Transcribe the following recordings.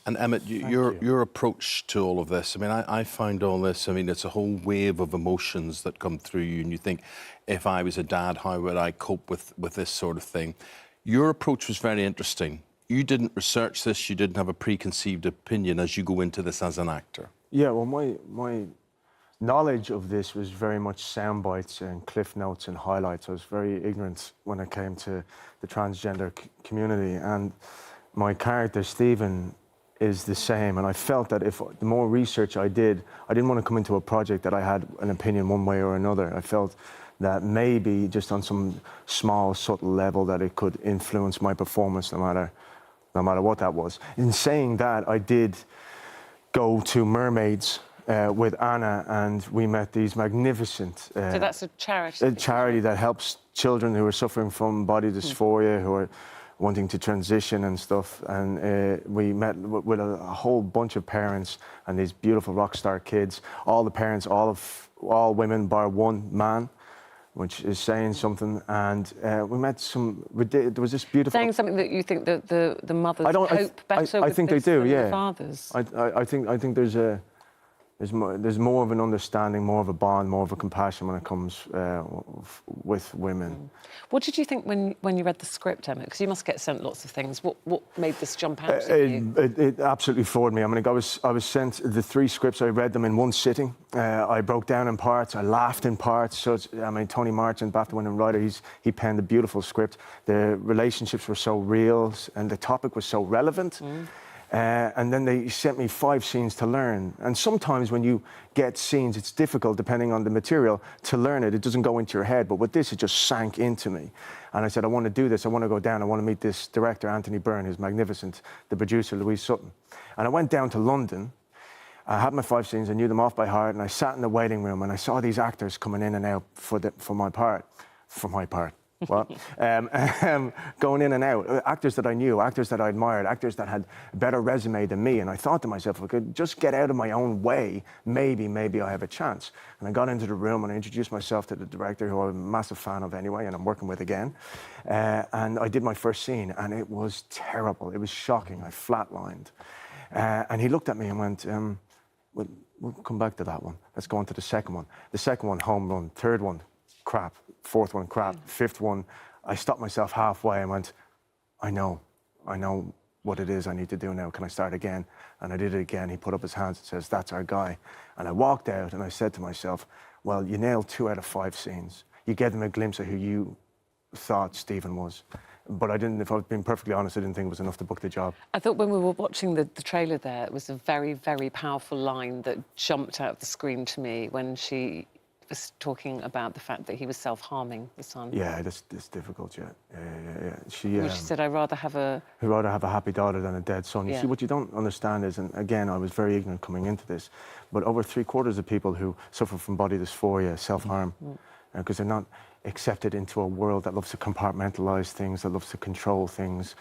And Emmett, your approach to all of this, I mean, I find all this, I mean, it's a whole wave of emotions that come through you, and you think, if I was a dad, how would I cope with this sort of thing? Your approach was very interesting. You didn't research this, you didn't have a preconceived opinion as you go into this as an actor. Yeah, well, my knowledge of this was very much sound bites and cliff notes and highlights. I was very ignorant when it came to the transgender community, and my character, Stephen, is the same, and I felt that if the more research I didn't want to come into a project that I had an opinion one way or another. I felt that maybe just on some small, subtle level that it could influence my performance no matter what that was. In saying that, I did go to Mermaids with Anna, and we met these magnificent... so that's a charity? A charity that helps children who are suffering from body dysphoria, who are wanting to transition and stuff, and we met with a whole bunch of parents and these beautiful rock star kids. All the parents, all women bar one man, which is saying something. And we met some. There was this beautiful. Saying something that you think that the mothers cope better. I think they do. Yeah. The fathers. I think there's more of an understanding, more of a bond, more of a compassion when it comes with women. What did you think when you read the script, Emmet? Because you must get sent lots of things. What made this jump out at you? It absolutely floored me. I mean, I was sent the 3 scripts. I read them in one sitting. I broke down in parts. I laughed in parts. So I mean, Tony Martin, BAFTA-winning writer, he penned a beautiful script. The relationships were so real, and the topic was so relevant. And then they sent me 5 scenes to learn. And sometimes when you get scenes, it's difficult, depending on the material, to learn it. It doesn't go into your head. But with this, it just sank into me. And I said, I want to do this. I want to go down. I want to meet this director, Anthony Byrne, who's magnificent, the producer, Louise Sutton. And I went down to London. I had my 5 scenes. I knew them off by heart. And I sat in the waiting room, and I saw these actors coming in and out for my part. Well, going in and out, actors that I knew, actors that I admired, actors that had a better resume than me, and I thought to myself, if I could just get out of my own way, maybe I have a chance. And I got into the room and I introduced myself to the director, who I'm a massive fan of anyway, and I'm working with again. And I did my first scene, and it was terrible. It was shocking. I flatlined. And he looked at me and went, we'll come back to that one. Let's go on to the second one. The second one, home run. Third one, crap. Fourth one, crap. Fifth one, I stopped myself halfway and went, I know what it is I need to do now. Can I start again? And I did it again. He put up his hands and says, that's our guy. And I walked out and I said to myself, well, you nailed 2 out of 5 scenes. You gave them a glimpse of who you thought Stephen was. But I didn't, if I've been perfectly honest, I didn't think it was enough to book the job. I thought when we were watching the trailer there, it was a very, very powerful line that jumped out of the screen to me when she was talking about the fact that he was self-harming, the son. Yeah, it's difficult, yeah. She said, I'd rather have a happy daughter than a dead son. You see, what you don't understand is, and again, I was very ignorant coming into this, but over 3/4 of people who suffer from body dysphoria, self-harm, because they're not accepted into a world that loves to compartmentalise things, that loves to control things.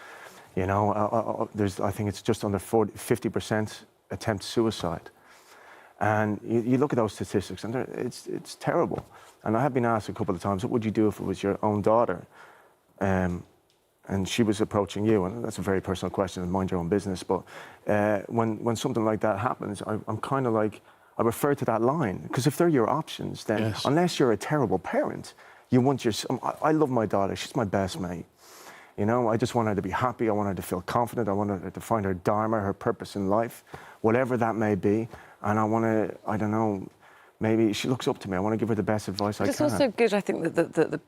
You know, I think it's just under 50% attempt suicide. And you look at those statistics, and it's terrible. And I have been asked a couple of times, what would you do if it was your own daughter? And she was approaching you, and that's a very personal question, and mind your own business. But when something like that happens, I'm kind of like, I refer to that line, because if they're your options, then unless you're a terrible parent, you want your... I love my daughter, she's my best mate. You know, I just want her to be happy, I want her to feel confident, I want her to find her dharma, her purpose in life, whatever that may be. And I want to, I don't know, maybe she looks up to me. I want to give her the best advice I can. It's also good, I think, that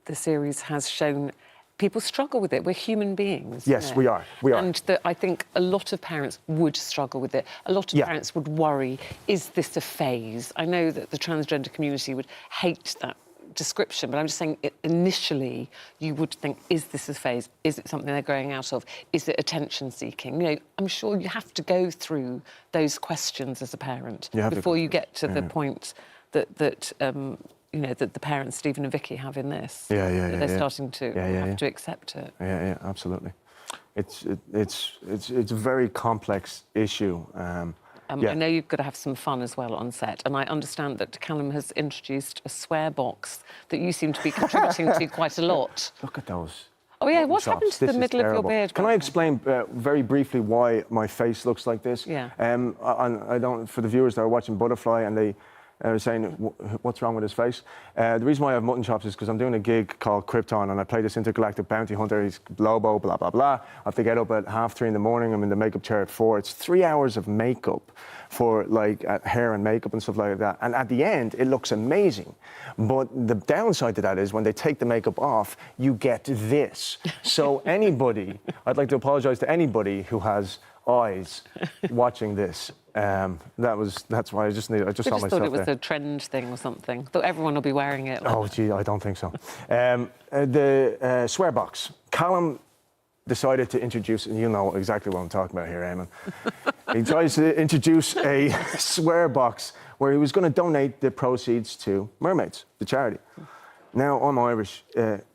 the series has shown people struggle with it. We're human beings. Yes, we are. And I think a lot of parents would struggle with it. A lot of parents would worry, is this a phase? I know that the transgender community would hate that description, but I'm just saying initially you would think, is this a phase? Is it something they're growing out of? Is it attention seeking? You know, I'm sure you have to go through those questions as a parent before you get to the point that you know, that the parents, Stephen and Vicky, have in this. They're starting to have to accept it. Yeah, absolutely. It's a very complex issue. I know you've got to have some fun as well on set, and I understand that Callum has introduced a swear box that you seem to be contributing to quite a lot. Look at those. Oh, yeah, mutton what's happened chops. to the This is middle of your terrible. beard? Can I explain very briefly why my face looks like this? Yeah. I don't. For the viewers that are watching Butterfly and they are saying, what's wrong with his face? The reason why I have mutton chops is because I'm doing a gig called Krypton and I play this intergalactic bounty hunter. He's Lobo, blah, blah, blah. I have to get up at 3:30 in the morning. I'm in the makeup chair at 4. It's 3 hours of makeup for like hair and makeup and stuff like that. And at the end, it looks amazing. But the downside to that is when they take the makeup off, you get this. So anybody, I'd like to apologize to anybody who has eyes watching this. That's why I just saw myself thought it was there. a trend thing or something. Thought everyone will be wearing it. Oh, gee, I don't think so. The swear box. Callum decided to introduce, and you know exactly what I'm talking about here, Eamon. He tries to introduce a swear box where he was going to donate the proceeds to Mermaids, the charity. Now, I'm Irish.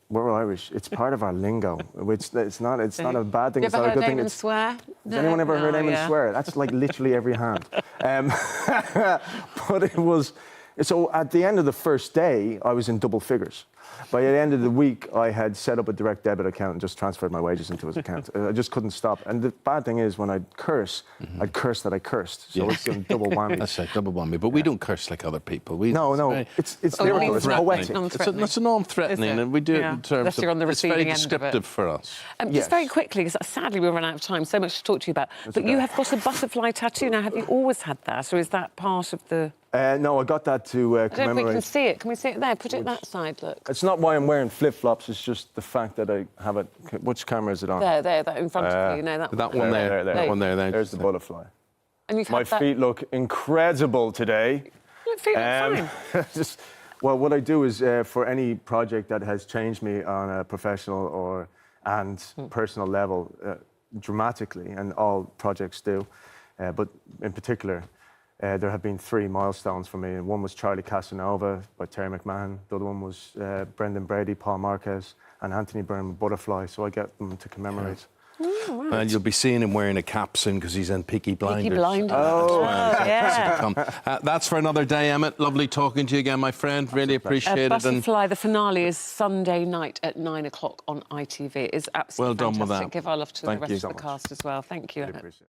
We're Irish. It's part of our lingo. It's not a bad thing. You It's ever not a heard good thing. Eamon swear? Has anyone ever heard Eamon swear? That's like literally every hand. But it was... So at the end of the first day, I was in double figures. By the end of the week, I had set up a direct debit account and just transferred my wages into his account. I just couldn't stop. And the bad thing is, when I'd curse, I'd curse that I cursed. So it's a double whammy. That's right, double whammy. But we don't curse like other people. No. It's lyrical. It's poetic. It's non-threatening, and we do it in terms Unless you're on the it's very receiving end of it. descriptive for us. Just very quickly, because sadly we've run out of time, so much to talk to you about. But you have got a butterfly tattoo now. Have you always had that, or is that part of the... No, I got that to I don't know if we can commemorate. see it. Can we see it there? Put it that side, look. It's not why I'm wearing flip-flops, it's just the fact that I have it. Which camera is it on? There, that in front of you. No, that One there. There. That one there. There's the butterfly. And you've My had that... feet look incredible today. Your feet look fine. Well, what I do is for any project that has changed me on a professional and personal level dramatically, and all projects do, but in particular, there have been 3 milestones for me. And one was Charlie Casanova by Terry McMahon. The other one was Brendan Brady, Paul Marquez, and Anthony Byrne Butterfly. So I get them to commemorate. Oh, right. And you'll be seeing him wearing a cap soon because he's in Peaky Blinders. Peaky Blinders. Oh, yeah. That's for another day, Emmet. Lovely talking to you again, my friend. Really appreciate it. Butterfly, the finale is Sunday night at 9 o'clock on ITV. It is absolutely Well done with fantastic. that. Give our love to the Thank rest you of so the much. cast as well. Thank you. I appreciate it.